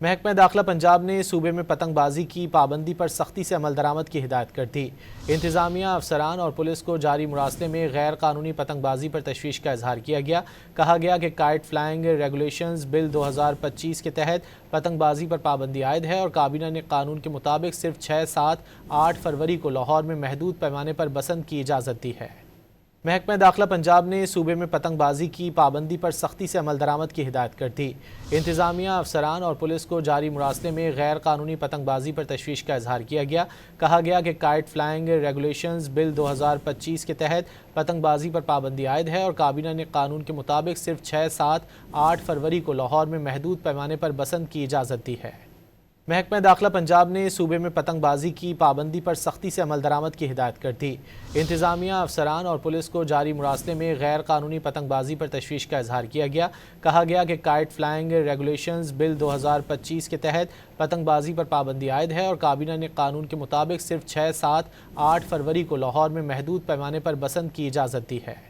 محکمہ داخلہ پنجاب نے صوبے میں پتنگ بازی کی پابندی پر سختی سے عمل درآمد کی ہدایت کر دی۔ انتظامیہ، افسران اور پولیس کو جاری مراسلے میں غیر قانونی پتنگ بازی پر تشویش کا اظہار کیا گیا۔ کہا گیا کہ کائٹ فلائنگ ریگولیشنز بل 2025 کے تحت پتنگ بازی پر پابندی عائد ہے اور کابینہ نے قانون کے مطابق صرف 6، 7، 8 فروری کو لاہور میں محدود پیمانے پر بسنت کی اجازت دی ہے۔ محکمہ داخلہ پنجاب نے صوبے میں پتنگ بازی کی پابندی پر سختی سے عمل درآمد کی ہدایت کر دی۔ انتظامیہ، افسران اور پولیس کو جاری مراسلے میں غیر قانونی پتنگ بازی پر تشویش کا اظہار کیا گیا۔ کہا گیا کہ کائٹ فلائنگ ریگولیشنز بل 2025 کے تحت پتنگ بازی پر پابندی عائد ہے اور کابینہ نے قانون کے مطابق صرف 6، 7، 8 فروری کو لاہور میں محدود پیمانے پر بسنت کی اجازت دی ہے۔ محکمہ داخلہ پنجاب نے صوبے میں پتنگ بازی کی پابندی پر سختی سے عمل درآمد کی ہدایت کر دی۔ انتظامیہ، افسران اور پولیس کو جاری مراسلے میں غیر قانونی پتنگ بازی پر تشویش کا اظہار کیا گیا۔ کہا گیا کہ کائٹ فلائنگ ریگولیشنز بل 2025 کے تحت پتنگ بازی پر پابندی عائد ہے اور کابینہ نے قانون کے مطابق صرف 6، 7، 8 فروری کو لاہور میں محدود پیمانے پر بسنت کی اجازت دی ہے۔